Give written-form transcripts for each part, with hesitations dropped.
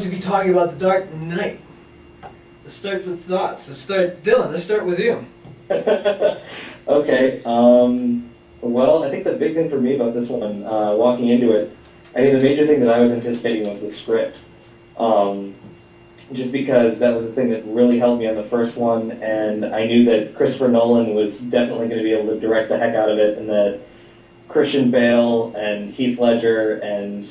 to be talking about The Dark Knight. Let's start with thoughts. Dylan, let's start with you. Okay, well, I think the big thing for me about this one, walking into it, I mean, the major thing that I was anticipating was the script. Just because that was the thing that really helped me on the first one, and I knew that Christopher Nolan was definitely going to be able to direct the heck out of it, and that Christian Bale and Heath Ledger and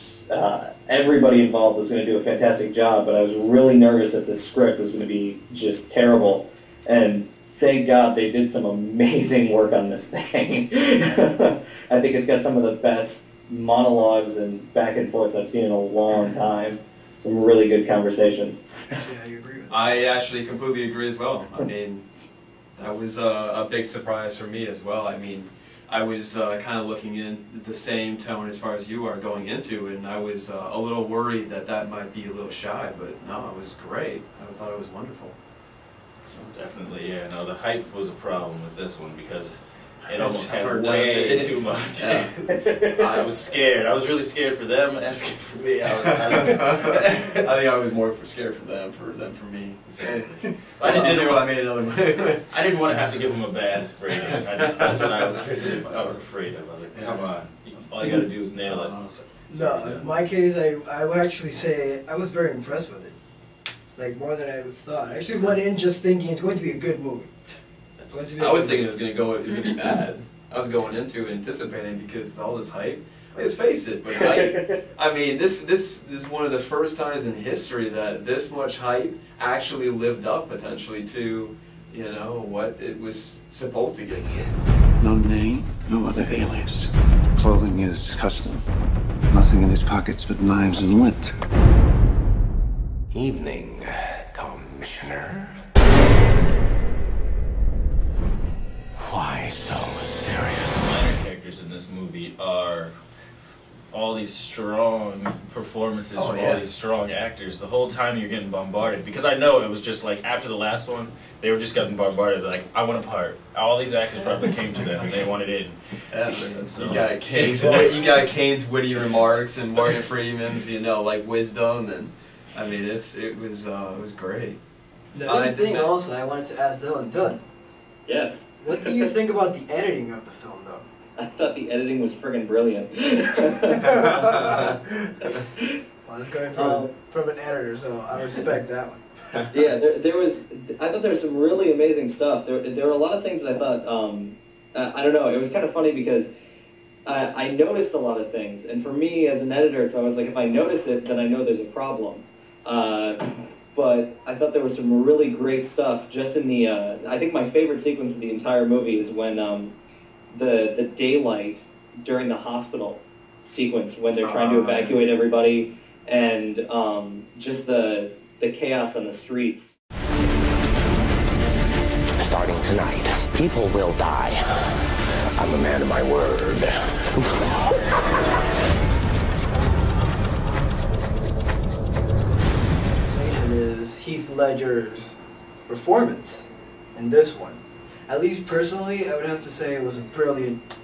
everybody involved was going to do a fantastic job, but I was really nervous that the script was going to be just terrible. And thank God they did some amazing work on this thing. I think it's got some of the best monologues and back and forths I've seen in a long time. Some really good conversations. Yeah, you agree with that? I actually completely agree as well. I mean, that was a big surprise for me as well. I mean, I was kind of looking in the same tone as far as you are going into, and I was a little worried that that might be a little shy, but no, it was great. I thought it was wonderful. Definitely, yeah. No, the hype was a problem with this one because it almost had way too much. Yeah. I was scared. I was really scared for them asking for me. I think I was more scared for them for me. So, I made another one. I didn't want to have to give them a bad rating. That's what I was afraid of. I was like, come on, all you got to do is nail it. No, in my case, I would actually say I was very impressed with it. Like, more than I thought. I actually went in just thinking it's going to be a good movie. I was thinking it was going to be bad. I was going into it anticipating because of all this hype. Let's face it, but I mean, this is one of the first times in history that this much hype actually lived up potentially to, you know, what it was supposed to get to. No name, no other alias. Clothing is custom. Nothing in his pockets but knives and lint. Evening, Commissioner. Why so serious? The minor characters in this movie are all these strong performances from all these strong actors. The whole time you're getting bombarded. Because I know it was just like, after the last one, they were just getting bombarded. Like, I want a part. All these actors probably came to them and they wanted in. So, you got Kane's witty remarks and Morgan Freeman's, you know, like wisdom, and I mean, it was great. The other thing also I wanted to ask Dylan. Yes. What do you think about the editing of the film, though? I thought the editing was friggin' brilliant. Well, it's coming from an editor, so I respect that one. Yeah, I thought there was some really amazing stuff. There were a lot of things that I thought, I don't know, it was kind of funny because I noticed a lot of things, and for me as an editor, it's always like, if I notice it, then I know there's a problem. But I thought there was some really great stuff just in the, I think my favorite sequence of the entire movie is when the daylight during the hospital sequence, when they're trying to evacuate everybody, and just the chaos on the streets. Starting tonight, people will die. I'm a man of my word. Is Heath Ledger's performance in this one. At least personally, I would have to say it was a brilliant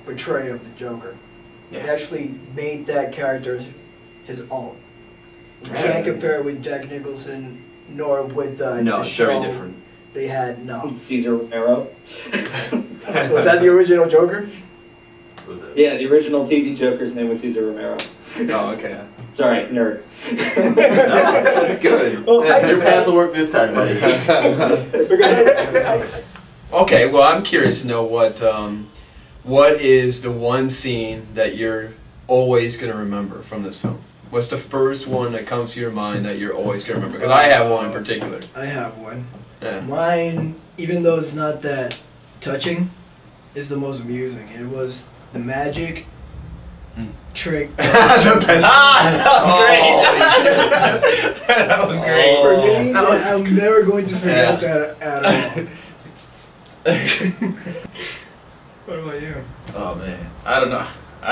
portrayal of the Joker. Yeah. It actually made that character his own. You can't compare it with Jack Nicholson, nor with the show very different. They had Cesar Romero. Was that the original Joker? Yeah, the original TV Joker's name was Cesar Romero. Oh, okay. Sorry, nerd. No, that's good. Well, Your path will work this time, buddy. Okay, well, I'm curious to know what is the one scene that you're always going to remember from this film? What's the first one that comes to your mind that you're always going to remember? Because I have one in particular. I have one. Yeah. Mine, even though it's not that touching, is the most amusing. It was the magic trick. That was great. For me, I'm never going to forget that at all. What about you? Oh man, I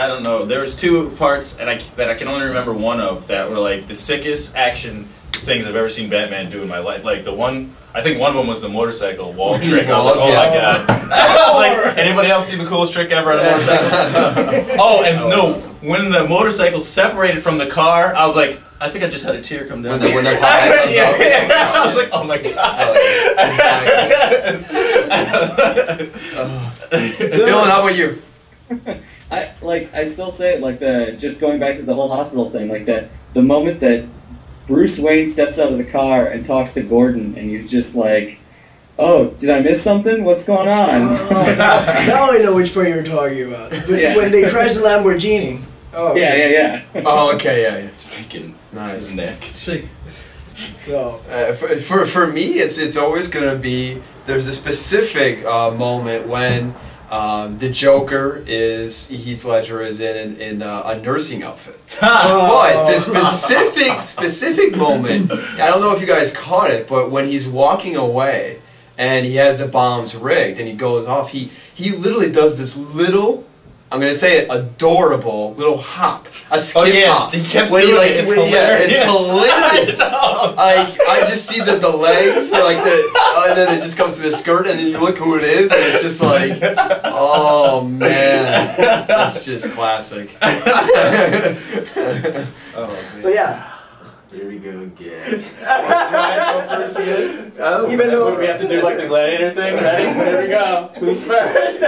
don't know. There was two parts, and that I can only remember one of, that were like the sickest action things I've ever seen Batman do in my life. Like the one, I think one of them was the motorcycle wall trick. I was like, oh my god. I was like, anybody else see the coolest trick ever on a motorcycle? Oh, and no, when the motorcycle separated from the car, I was like, I think I just had a tear come down. When the pie comes out. Yeah, I was like, oh my god. Dylan, how about you? I still say it like just going back to the whole hospital thing, like that the moment that Bruce Wayne steps out of the car and talks to Gordon, and he's just like, "Oh, did I miss something? What's going on?" Now I know which part you're talking about. When they crash the Lamborghini. Oh, okay. Yeah. Oh, okay, yeah. Freaking Nice. his neck. So, For me, it's always gonna be. There's a specific moment when the Joker is Heath Ledger is in a nursing outfit. But the specific moment, I don't know if you guys caught it, but when he's walking away and he has the bombs rigged and he goes off, he literally does this little, I'm gonna say it, adorable little hop, a skip hop. He kept When doing like, it. It's when- yeah, hilarious. it's hilarious. I just see the legs, and then it just comes to the skirt, and then you look who it is, and it's just like, oh man, that's just classic. so yeah. Here we go again. Even though We have to do like the gladiator thing, ready? Here we go. Who's first?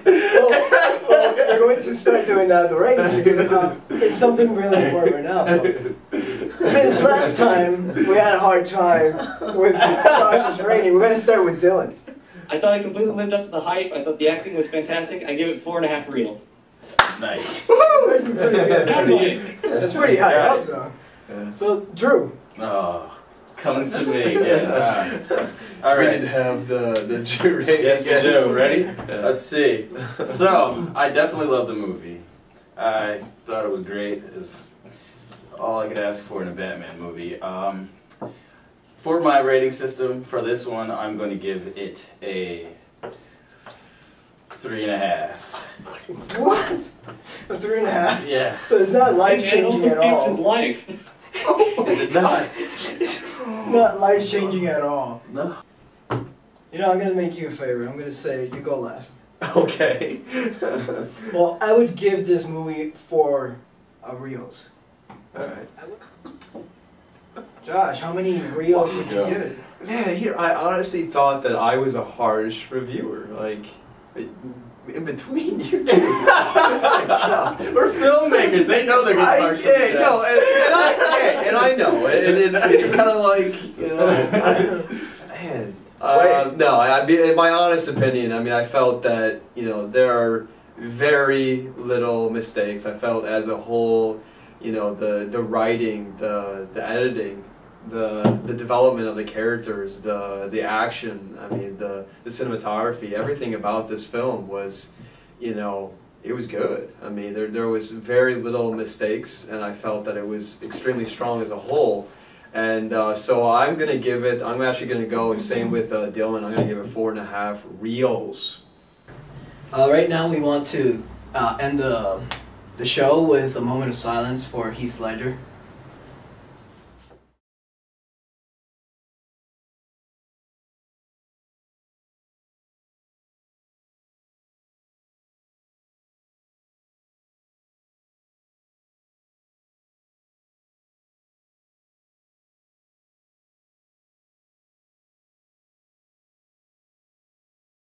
well, they're going to start doing that at the rankings because it's something really important right now. So. Since last time we had a hard time with Josh's rating, we're going to start with Dylan. I thought it completely lived up to the hype. I thought the acting was fantastic. I give it 4.5 reels. Nice. That's pretty good. That's pretty high up though. So Drew. Oh, comes to me again. All We right. didn't have the jury rating. Yes, we again. do. Ready? Let's see. So, I definitely love the movie. I thought it was great. It's all I could ask for in a Batman movie. For my rating system for this one, I'm going to give it a 3.5. What? A 3.5? Yeah. So it's not life changing at His all. life. Is it not? Not life changing at all. No. You know, I'm gonna make you a favor. I'm gonna say you go last. Okay. Well, I would give this movie 4 reels. Alright. Josh, how many reels would you Yeah. give it? Man, here I honestly thought that I was a harsh reviewer. Like, in between you two. We're filmmakers. They know they're getting harsh. Yeah, no, and I know, and it's kind of like, you know, man. No, in my honest opinion, I mean, I felt that, you know, there are very little mistakes. I felt as a whole, you know, the writing, the editing, the development of the characters, the action, I mean, the cinematography, everything about this film was, you know, it was good. I mean, there was very little mistakes, and I felt that it was extremely strong as a whole. And so I'm actually gonna go same with Dylan. I'm gonna give it 4.5 reels. Right now we want to end the show with a moment of silence for Heath Ledger.